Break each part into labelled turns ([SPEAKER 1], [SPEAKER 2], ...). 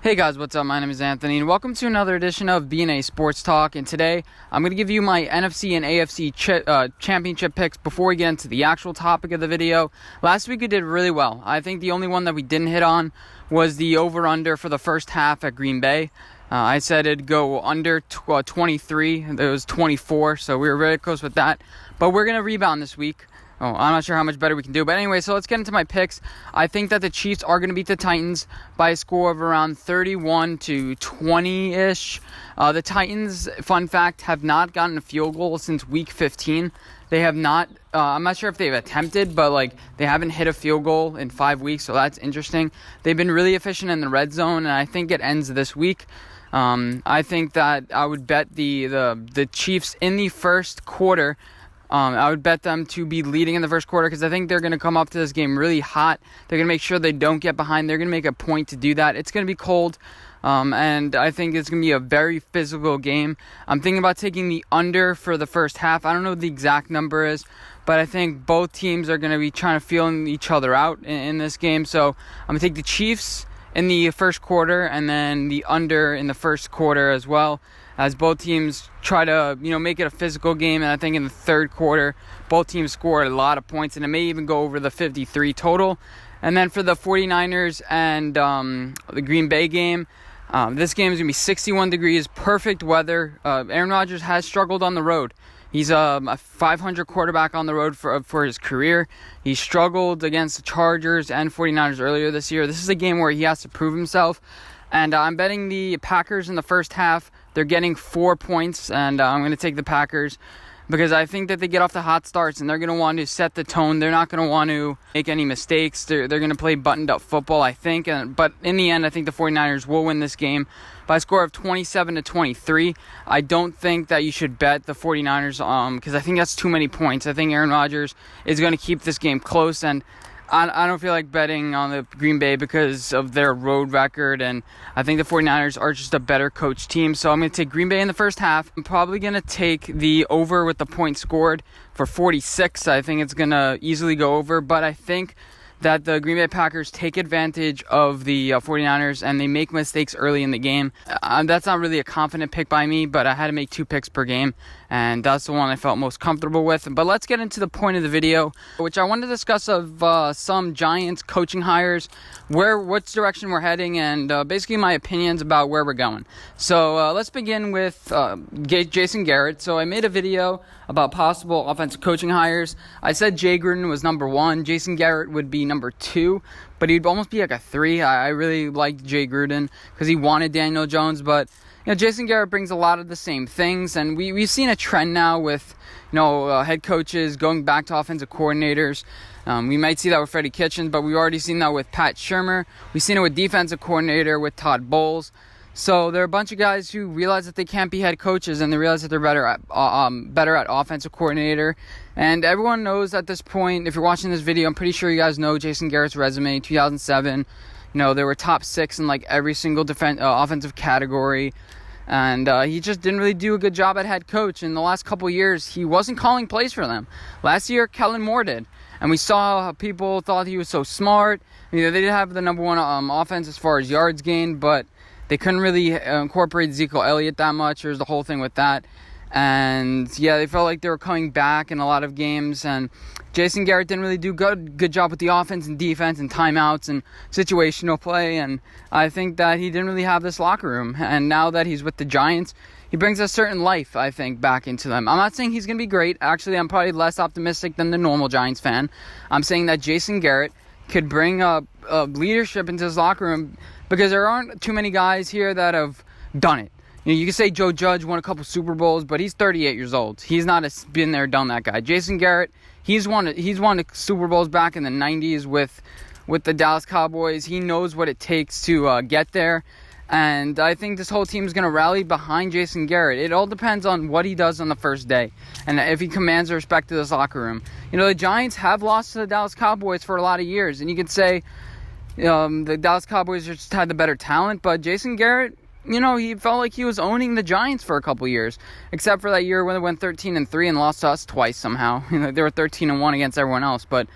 [SPEAKER 1] Hey guys, what's up? My name is Anthony, and welcome to another edition of B&A Sports Talk. And today, I'm going to give you my NFC and AFC championship picks before we get into the actual topic of the video. Last week we did really well. I think the only one that we didn't hit on was the over-under for the first half at Green Bay. I said it'd go under 23. It was 24, so we were very close with that. But we're going to rebound this week. I'm not sure how much better we can do. But anyway, so let's get into my picks. I think that the Chiefs are going to beat the Titans by a score of around 31 to 20-ish. The Titans, fun fact, have not gotten a field goal since week 15. They have not, I'm not sure if they've attempted, but they haven't hit a field goal in 5 weeks, so that's interesting. They've been really efficient in the red zone, and I think it ends this week. I think that I would bet the Chiefs in the first quarter. I would bet them to be leading in the first quarter because I think they're going to come up to this game really hot. They're going to make sure they don't get behind. They're going to make a point to do that. It's going to be cold, and I think it's going to be a very physical game. I'm thinking about taking the under for the first half. I don't know what the exact number is, but I think both teams are going to be trying to feel each other out in this game. So I'm going to take the Chiefs in the first quarter and then the under in the first quarter as well, as both teams try to, make it a physical game. And I think in the third quarter, both teams scored a lot of points, and it may even go over the 53 total. And then for the 49ers and the Green Bay game, this game is going to be 61 degrees, perfect weather. Aaron Rodgers has struggled on the road. He's a 500 quarterback on the road for his career. He struggled against the Chargers and 49ers earlier this year. This is a game where he has to prove himself. And I'm betting the Packers in the first half. They're getting 4 points, and I'm going to take the Packers because I think that they get off the hot starts, and they're going to want to set the tone. They're not going to want to make any mistakes. They're going to play buttoned-up football, I think. But in the end, I think the 49ers will win this game by a score of 27 to 23. I don't think that you should bet the 49ers because I think that's too many points. I think Aaron Rodgers is going to keep this game close, and I don't feel like betting on the Green Bay because of their road record, and I think the 49ers are just a better coach team. So I'm going to take Green Bay in the first half. I'm probably going to take the over with the points scored for 46. I think it's going to easily go over, but I think that the Green Bay Packers take advantage of the 49ers and they make mistakes early in the game. That's not really a confident pick by me, but I had to make 2 picks per game, and that's the one I felt most comfortable with. But let's get into the point of the video, which I wanted to discuss of some Giants coaching hires, which direction we're heading, and basically my opinions about where we're going. So let's begin with Jason Garrett. So I made a video about possible offensive coaching hires. I said Jay Gruden was number 1. Jason Garrett would be number 2, but he'd almost be like a 3. I really liked Jay Gruden because he wanted Daniel Jones, but Jason Garrett brings a lot of the same things, and we've seen a trend now with head coaches going back to offensive coordinators. We might see that with Freddie Kitchens, but we've already seen that with Pat Shurmur. We've seen it with defensive coordinator with Todd Bowles. So there are a bunch of guys who realize that they can't be head coaches, and they realize that they're better at offensive coordinator. And everyone knows at this point, if you're watching this video, I'm pretty sure you guys know Jason Garrett's resume. 2007, they were top 6 in every single offensive category. And he just didn't really do a good job at head coach. In the last couple of years, he wasn't calling plays for them. Last year, Kellen Moore did. And we saw how people thought he was so smart. They didn't have the number 1 offense as far as yards gained, but they couldn't really incorporate Ezekiel Elliott that much. There's the whole thing with that. And, they felt like they were coming back in a lot of games. And Jason Garrett didn't really do good job with the offense and defense and timeouts and situational play. And I think that he didn't really have this locker room. And now that he's with the Giants, he brings a certain life, I think, back into them. I'm not saying he's going to be great. Actually, I'm probably less optimistic than the normal Giants fan. I'm saying that Jason Garrett could bring leadership into his locker room because there aren't too many guys here that have done it. You can say Joe Judge won a couple Super Bowls, but he's 38 years old. He's not been there, done that guy. Jason Garrett, he's won Super Bowls back in the 90s with the Dallas Cowboys. He knows what it takes to get there. And I think this whole team is going to rally behind Jason Garrett. It all depends on what he does on the first day and if he commands the respect of this locker room. The Giants have lost to the Dallas Cowboys for a lot of years. And you could say the Dallas Cowboys just had the better talent, but Jason Garrett, he felt like he was owning the Giants for a couple years, except for that year when they went 13-3 and lost to us twice somehow. They were 13-1 against everyone else. But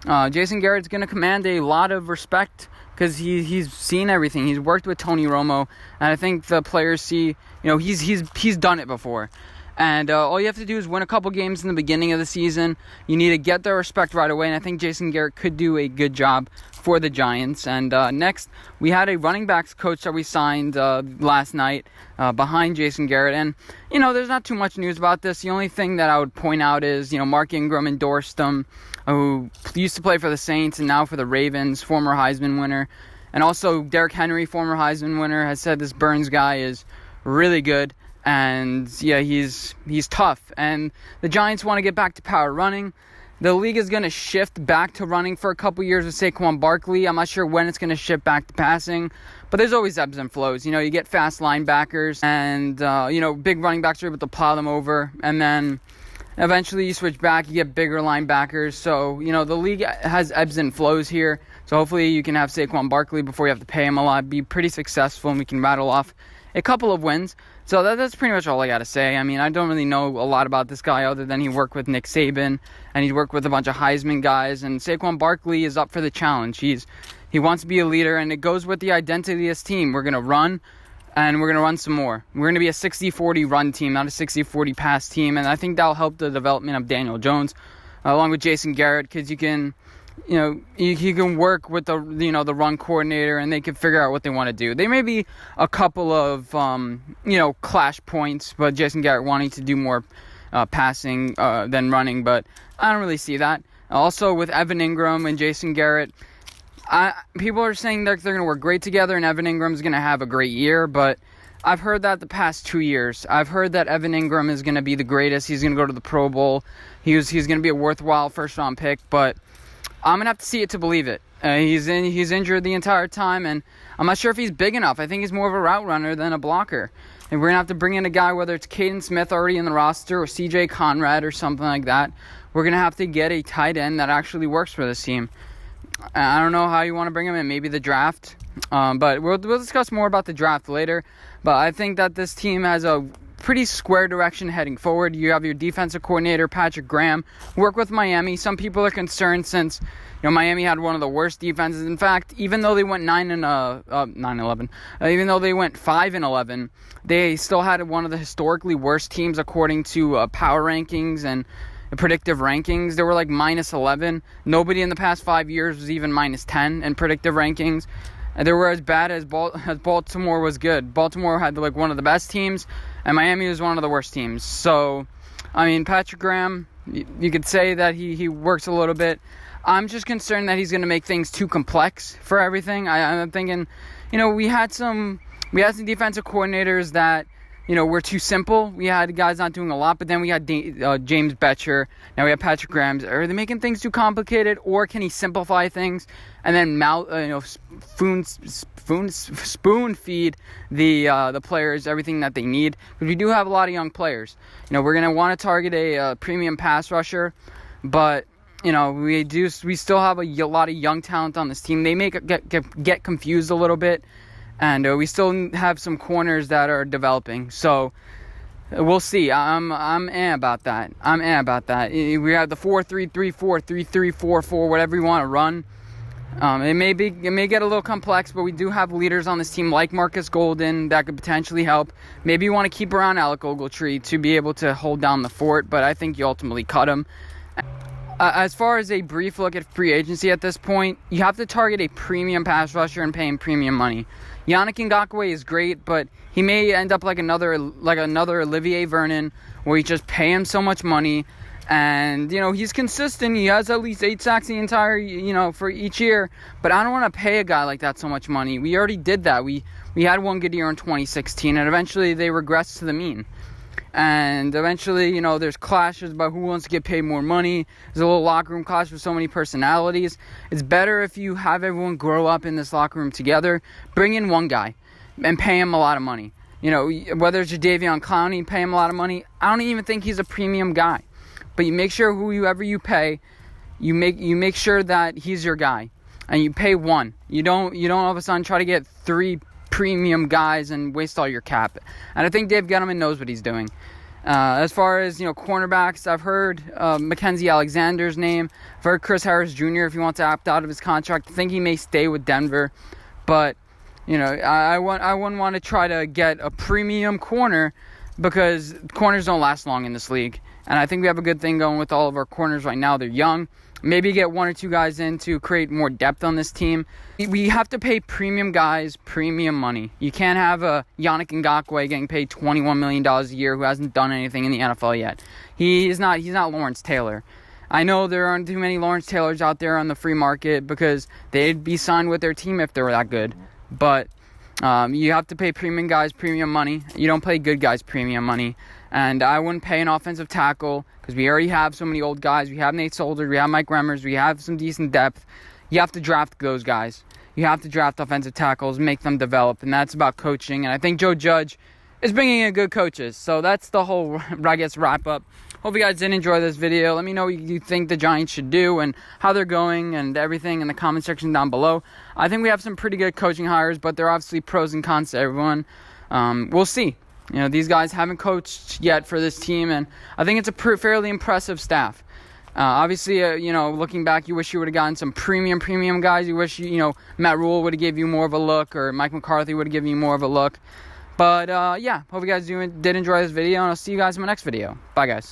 [SPEAKER 1] Jason Garrett's going to command a lot of respect because he's seen everything. He's worked with Tony Romo, and I think the players see, he's done it before. And all you have to do is win a couple games in the beginning of the season. You need to get their respect right away, and I think Jason Garrett could do a good job for the Giants. And next, we had a running backs coach that we signed last night behind Jason Garrett. And, there's not too much news about this. The only thing that I would point out is, Mark Ingram endorsed him, who used to play for the Saints and now for the Ravens, former Heisman winner. And also, Derrick Henry, former Heisman winner, has said this Burns guy is really good. And yeah, he's tough. And the Giants want to get back to power running. The league is going to shift back to running for a couple years with Saquon Barkley. I'm not sure when it's going to shift back to passing, but there's always ebbs and flows. You get fast linebackers, and big running backs are able to plow them over, and then eventually you switch back, you get bigger linebackers. So the league has ebbs and flows here. So hopefully you can have Saquon Barkley before you have to pay him a lot, be pretty successful, and we can rattle off a couple of wins. So that's pretty much all I got to say. I mean, I don't really know a lot about this guy other than he worked with Nick Saban, and he's worked with a bunch of Heisman guys, and Saquon Barkley is up for the challenge. He wants to be a leader, and it goes with the identity of this team. We're going to run, and we're going to run some more. We're going to be a 60-40 run team, not a 60-40 pass team, and I think that'll help the development of Daniel Jones, along with Jason Garrett, because you can work with the run coordinator, and they can figure out what they want to do. There may be a couple of clash points, but Jason Garrett wanting to do more passing than running, but I don't really see that. Also with Evan Ingram and Jason Garrett, people are saying they're going to work great together, and Evan Ingram's going to have a great year, but I've heard that the past 2 years. I've heard that Evan Ingram is going to be the greatest. He's going to go to the Pro Bowl. He's going to be a worthwhile first-round pick, but I'm going to have to see it to believe it. He's injured the entire time, and I'm not sure if he's big enough. I think he's more of a route runner than a blocker. And we're going to have to bring in a guy, whether it's Caden Smith already in the roster or C.J. Conrad or something like that. We're going to have to get a tight end that actually works for this team. I don't know how you want to bring him in, maybe the draft. But we'll discuss more about the draft later. But I think that this team has a pretty square direction heading forward. You have your defensive coordinator, Patrick Graham, work with Miami. Some people are concerned since Miami had one of the worst defenses. In fact, even though they went 9-11, even though they went 5-11, they still had one of the historically worst teams according to power rankings and predictive rankings. They were like -11. Nobody in the past 5 years was even -10 in predictive rankings. And they were as bad as Baltimore was good. Baltimore had one of the best teams, and Miami was one of the worst teams. So, I mean, Patrick Graham, you could say that he works a little bit. I'm just concerned that he's going to make things too complex for everything. I'm thinking, we had some defensive coordinators that, were too simple. We had guys not doing a lot, but then we had James Betcher. Now we have Patrick Graham. Are they making things too complicated, or can he simplify things and then spoon feed the players everything that they need? Because we do have a lot of young players. We're gonna want to target a premium pass rusher, but we still have a lot of young talent on this team. They may get confused a little bit. And we still have some corners that are developing. So we'll see. I'm about that. We have the 4-3-3-4, 3-3-4-4, whatever you want to run. It may get a little complex, but we do have leaders on this team like Marcus Golden that could potentially help. Maybe you want to keep around Alec Ogletree to be able to hold down the fort, but I think you ultimately cut him. As far as a brief look at free agency at this point, you have to target a premium pass rusher and pay him premium money. Yannick Ngakoue is great, but he may end up like another Olivier Vernon, where you just pay him so much money, and he's consistent. He has at least 8 sacks the entire for each year. But I don't want to pay a guy like that so much money. We already did that. We had one good year in 2016, and eventually they regressed to the mean. And eventually, there's clashes about who wants to get paid more money. There's a little locker room clash with so many personalities. It's better if you have everyone grow up in this locker room together. Bring in one guy and pay him a lot of money. Whether it's Jadeveon Clowney, pay him a lot of money. I don't even think he's a premium guy. But you make sure whoever you pay, you make sure that he's your guy. And you pay one. You don't all of a sudden try to get 3 premium guys and waste all your cap. And I think Dave Gettleman knows what he's doing. As far as cornerbacks, I've heard Mackenzie Alexander's name. I've heard Chris Harris Jr. if he wants to opt out of his contract. I think he may stay with Denver. But you know, I wouldn't want to try to get a premium corner, because corners don't last long in this league. And I think we have a good thing going with all of our corners right now. They're young. Maybe get one or two guys in to create more depth on this team. We have to pay premium guys premium money. You can't have a Yannick Ngakoue getting paid $21 million a year who hasn't done anything in the NFL yet. He's not Lawrence Taylor. I know there aren't too many Lawrence Taylors out there on the free market because they'd be signed with their team if they were that good. But you have to pay premium guys premium money. You don't pay good guys premium money. And I wouldn't pay an offensive tackle because we already have so many old guys. We have Nate Solder, we have Mike Remmers, we have some decent depth. You have to draft those guys. You have to draft offensive tackles, make them develop, and that's about coaching. And I think Joe Judge is bringing in good coaches. So that's the whole, I guess, wrap up. Hope you guys did enjoy this video. Let me know what you think the Giants should do and how they're going and everything in the comment section down below. I think we have some pretty good coaching hires, but there are obviously pros and cons to everyone. We'll see. You know, these guys haven't coached yet for this team, and I think it's a fairly impressive staff. Obviously, you know, looking back, you wish you would have gotten some premium guys. You wish, you know, Matt Rule would have given you more of a look, or Mike McCarthy would have given you more of a look. But, yeah, hope you guys did enjoy this video, and I'll see you guys in my next video. Bye, guys.